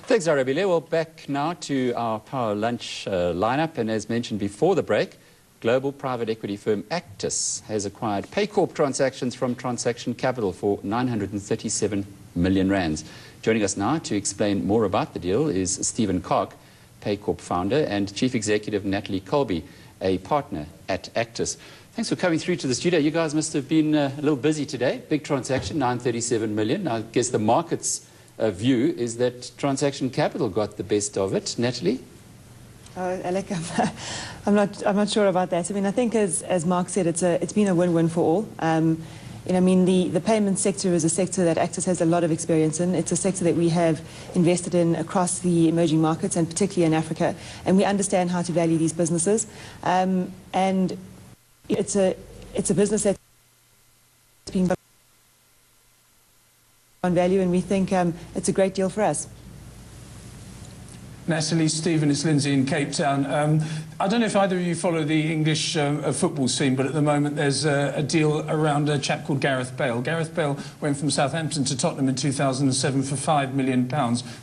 Thanks, Arabile. Well, back now to our Power Lunch lineup. And as mentioned before the break, global private equity firm Actis has acquired Paycorp transactions from Transaction Capital for 937 million rands. Joining us now to explain more about the deal is Steven Kark, Paycorp founder, and Chief Executive Natalie Colby, a partner at Actis. Thanks for coming through to the studio. You guys must have been a little busy today. Big transaction, 937 million. I guess the market's view is that Transaction Capital got the best of it. Natalie? Alec, I'm not sure about that. I mean, I think as Mark said, it's been a win-win for all. The payment sector is a sector that Actis has a lot of experience in. It's a sector that we have invested in across the emerging markets and particularly in Africa, and we understand how to value these businesses. And it's a business that's been on value, and we think it's a great deal for us. Natalie, Stephen, it's Lindsay in Cape Town. I don't know if either of you follow the English football scene, but at the moment there's a deal around a chap called Gareth Bale. Gareth Bale went from Southampton to Tottenham in 2007 for £5 million,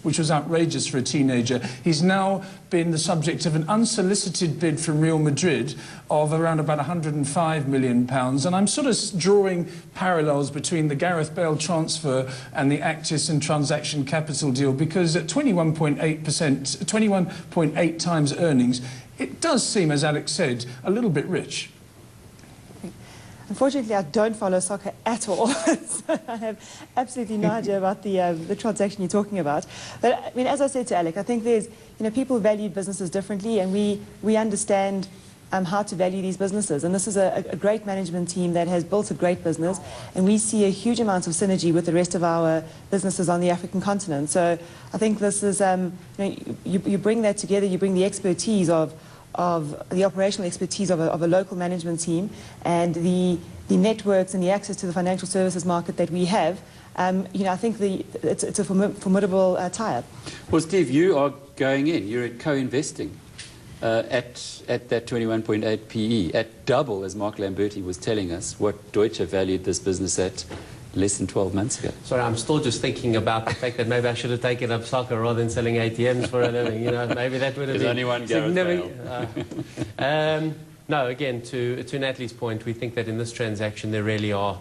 which was outrageous for a teenager. He's now been the subject of an unsolicited bid from Real Madrid of around about £105 million. And I'm sort of drawing parallels between the Gareth Bale transfer and the Actis and Transaction Capital deal, because at 21.8 times earnings, it does seem, as Alex said, a little bit rich. Unfortunately, I don't follow soccer at all. So I have absolutely no idea about the transaction you're talking about. But I mean, as I said to Alec, I think there's, people value businesses differently, and we understand how to value these businesses. And this is a great management team that has built a great business, and we see a huge amount of synergy with the rest of our businesses on the African continent. So I think this is, you bring that together, you bring the expertise of the operational expertise of a local management team and the networks and the access to the financial services market that we have. I think it's a formidable tie-up. Well, Steve, you are going in. You're co-investing at that 21.8 PE, at double, as Mark Lamberti was telling us, what Deutsche valued this business at less than 12 months ago. Sorry, I'm still just thinking about the fact that maybe I should have taken up soccer rather than selling ATMs for a living. Maybe that would have been... There's only one Gareth Bale. No, again, to Natalie's point, we think that in this transaction there really are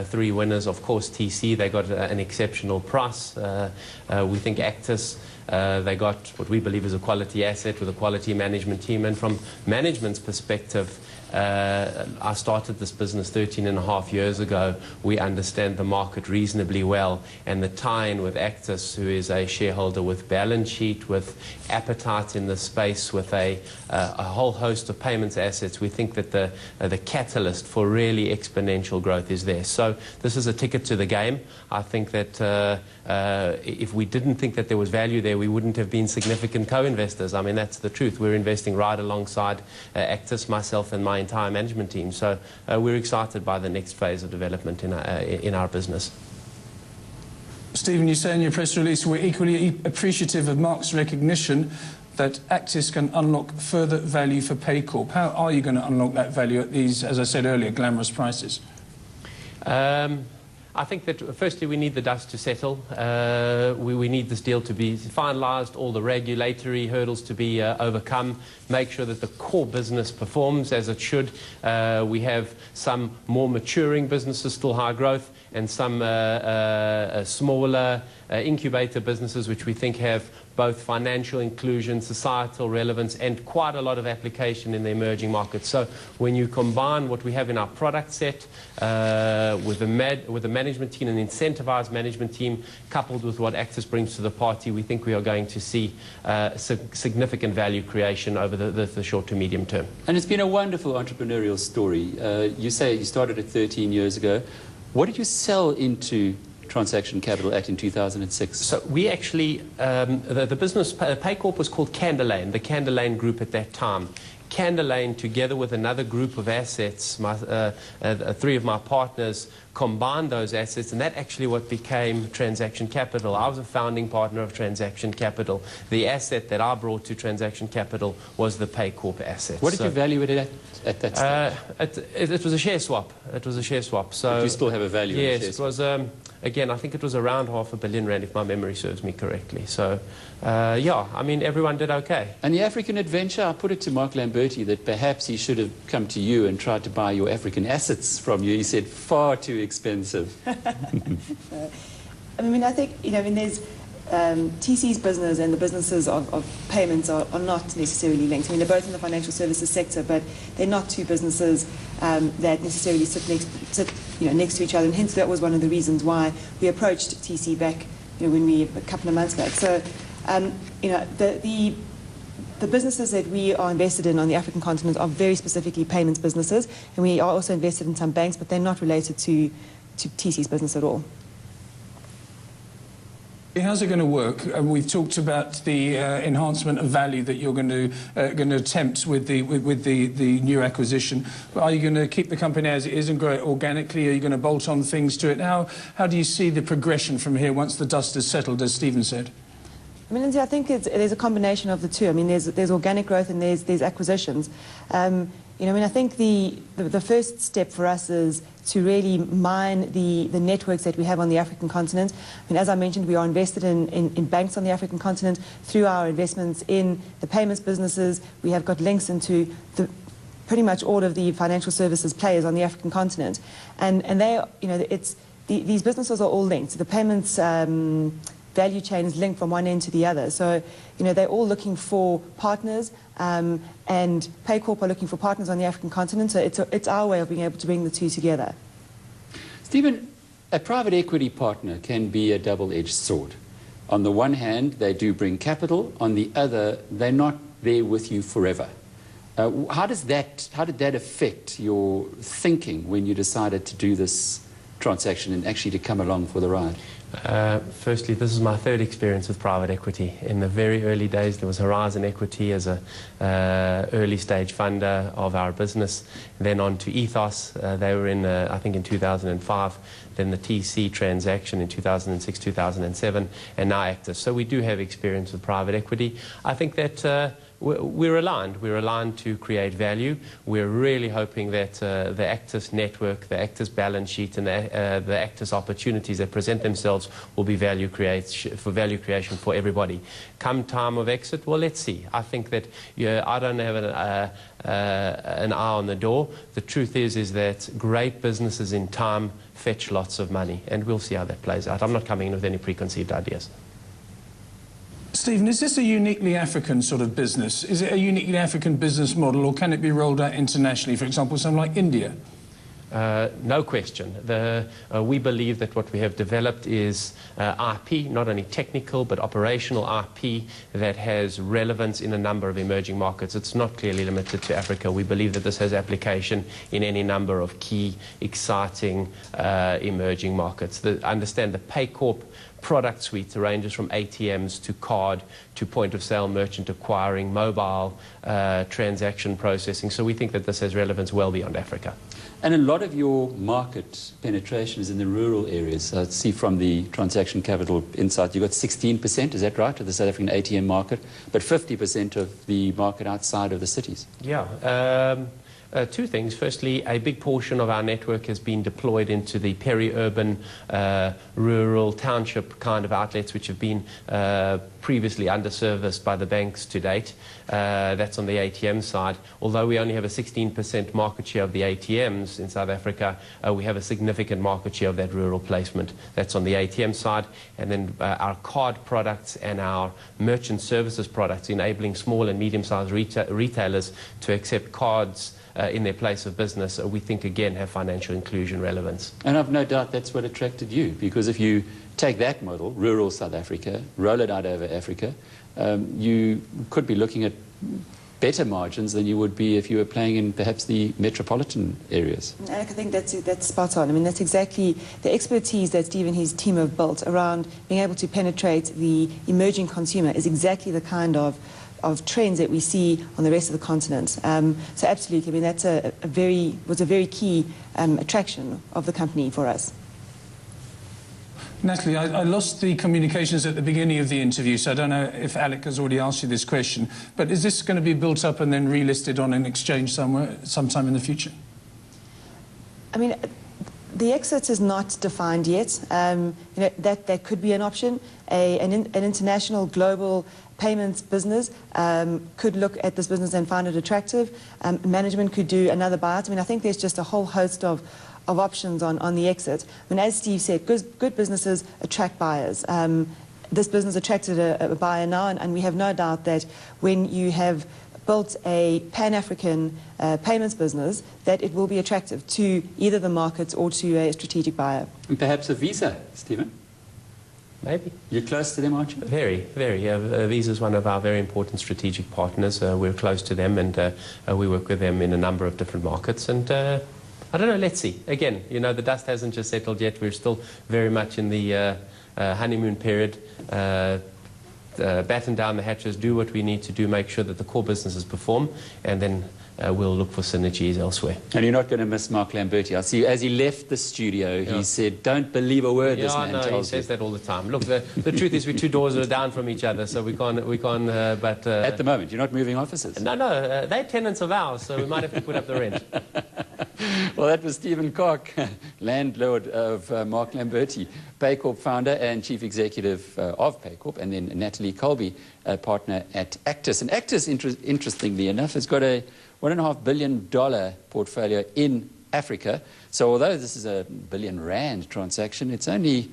three winners. Of course, TC, they got an exceptional price. We think Actis, they got what we believe is a quality asset with a quality management team. And from management's perspective, I started this business 13.5 years ago. We understand the market reasonably well, and the tie-in with Actis, who is a shareholder with balance sheet, with appetite in the space, with a whole host of payments assets, we think that the catalyst for really exponential growth is there. So this is a ticket to the game. I think that if we didn't think that there was value there, we wouldn't have been significant co-investors. I mean, that's the truth. We're investing right alongside Actis, myself and my entire management team. So we're excited by the next phase of development in our business. Stephen, you say in your press release, we're equally appreciative of Mark's recognition that Actis can unlock further value for Paycorp. How are you going to unlock that value at these, as I said earlier, glamorous prices? I think that, firstly, we need the dust to settle. We need this deal to be finalised, all the regulatory hurdles to be overcome, make sure that the core business performs as it should. We have some more maturing businesses, still high growth, and some smaller incubator businesses which we think have both financial inclusion, societal relevance, and quite a lot of application in the emerging markets. So when you combine what we have in our product set with the management team, an incentivized management team, coupled with what Actis brings to the party, we think we are going to see significant value creation over the short to medium term. And it's been a wonderful entrepreneurial story. You say you started it 13 years ago. What did you sell into Transaction Capital at in 2006? So we actually, the business, Paycorp was called Candelane, the Candelane Group at that time. Candelane, together with another group of assets, three of my partners, combined those assets, and that actually what became Transaction Capital. I was a founding partner of Transaction Capital. The asset that I brought to Transaction Capital was the Paycorp asset. What did you value it at that stage? It was a share swap. It was a share swap. So but you still have a value in the share yes, it was, again, I think it was around R500 million, if my memory serves me correctly. So, yeah, I mean, everyone did okay. And the African adventure, I put it to Mark Lamberti that perhaps he should have come to you and tried to buy your African assets from you. He said, far too expensive. I mean, I think, you know, I mean, there's TC's business and the businesses of payments are not necessarily linked. I mean, they're both in the financial services sector, but they're not two businesses that necessarily sit next to each other. And hence, that was one of the reasons why we approached TC back, you know, a couple of months back. So, you know, the businesses that we are invested in on the African continent are very specifically payments businesses, and we are also invested in some banks, but they're not related to TC's business at all. How's it going to work? We've talked about the enhancement of value that you're going to attempt with the new acquisition. Are you going to keep the company as it is and grow it organically? Are you going to bolt on things to it? How do you see the progression from here once the dust has settled, as Steven said? I mean, Lindsay, I think there's a combination of the two. I mean, there's organic growth and there's acquisitions. You know, I mean, I think the first step for us is to really mine the networks that we have on the African continent. I mean, as I mentioned, we are invested in banks on the African continent. Through our investments in the payments businesses, we have got links into pretty much all of the financial services players on the African continent. And they, you know, these businesses are all linked. The payments value chain is linked from one end to the other. So, you know, they're all looking for partners, and Paycorp are looking for partners on the African continent. So it's our way of being able to bring the two together. Stephen, a private equity partner can be a double-edged sword. On the one hand, they do bring capital. On the other, they're not there with you forever. How did that affect your thinking when you decided to do this transaction and actually to come along for the ride? Firstly, this is my third experience with private equity. In the very early days, there was Horizon Equity as a early stage funder of our business. Then on to Ethos. They were in, I think, in 2005. Then the TC transaction in 2006, 2007, and now Actis. So we do have experience with private equity. I think that we're aligned. We're aligned to create value. We're really hoping that the Actis network, the Actis balance sheet, and the Actis opportunities that present themselves will be value creation for everybody. Come time of exit, well, let's see. I think that I don't have an eye on the door. The truth is that great businesses in time fetch lots of money, and we'll see how that plays out. I'm not coming in with any preconceived ideas. Stephen, is this a uniquely African sort of business? Is it a uniquely African business model, or can it be rolled out internationally, for example, something like India? No question. We believe that what we have developed is IP, not only technical but operational IP that has relevance in a number of emerging markets. It's not clearly limited to Africa. We believe that this has application in any number of key, exciting emerging markets. Understand the Paycorp product suite ranges from ATMs to card to point-of-sale merchant acquiring, mobile transaction processing. So we think that this has relevance well beyond Africa. And a lot of your market penetration is in the rural areas. I see from the Transaction Capital Insight, you've got 16%, is that right, of the South African ATM market, but 50% of the market outside of the cities? Yeah. Two things. Firstly, a big portion of our network has been deployed into the peri-urban, rural, township kind of outlets which have been previously underserviced by the banks to date. That's on the ATM side. Although we only have a 16% market share of the ATMs in South Africa, we have a significant market share of that rural placement. That's on the ATM side. And then our card products and our merchant services products, enabling small and medium-sized retailers to accept cards in their place of business, we think, again, have financial inclusion relevance. And I've no doubt that's what attracted you, because if you take that model, rural South Africa, roll it out over Africa, you could be looking at better margins than you would be if you were playing in perhaps the metropolitan areas. I think that's spot on. I mean, that's exactly the expertise that Steve and his team have built around being able to penetrate the emerging consumer is exactly the kind of of trends that we see on the rest of the continent. So absolutely, I mean, that's was a very key attraction of the company for us. Natalie, I lost the communications at the beginning of the interview, so I don't know if Alec has already asked you this question, but is this going to be built up and then relisted on an exchange sometime in the future? I mean, the exit is not defined yet. You know, that could be an option. An international global payments business could look at this business and find it attractive. Management could do another buyout. I mean, I think there's just a whole host of options on the exit. I mean, as Steve said, good businesses attract buyers. This business attracted a buyer now, and we have no doubt that when you have built a Pan-African payments business, that it will be attractive to either the markets or to a strategic buyer. And perhaps a Visa, Stephen? Maybe. You're close to them, aren't you? Very, very. Visa is one of our very important strategic partners. We're close to them, and we work with them in a number of different markets. And I don't know, let's see. Again, you know, the dust hasn't just settled yet. We're still very much in the honeymoon period. Batten down the hatches, do what we need to do, make sure that the core businesses perform, and then we'll look for synergies elsewhere. And you're not going to miss Mark Lamberti. I see as he left the studio, he said, don't believe a word this man tells you. He says that all the time. Look, the truth is we're two doors are down from each other, so we can't but... At the moment, you're not moving offices? No, they're tenants of ours, so we might have to put up the rent. Well, that was Steven Kark, landlord of Mark Lamberti, Paycorp founder and chief executive of Paycorp, and then Natalie Colby, partner at Actis. And Actis, interestingly enough, has got a $1.5 billion portfolio in Africa. So although this is a R1 billion transaction, it's only,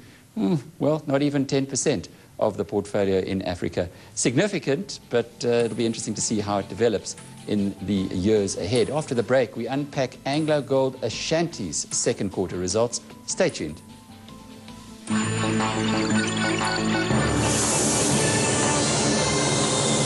well, not even 10% of the portfolio in Africa. Significant, but it'll be interesting to see how it develops in the years ahead. After the break, we unpack AngloGold Ashanti's second quarter results. Stay tuned.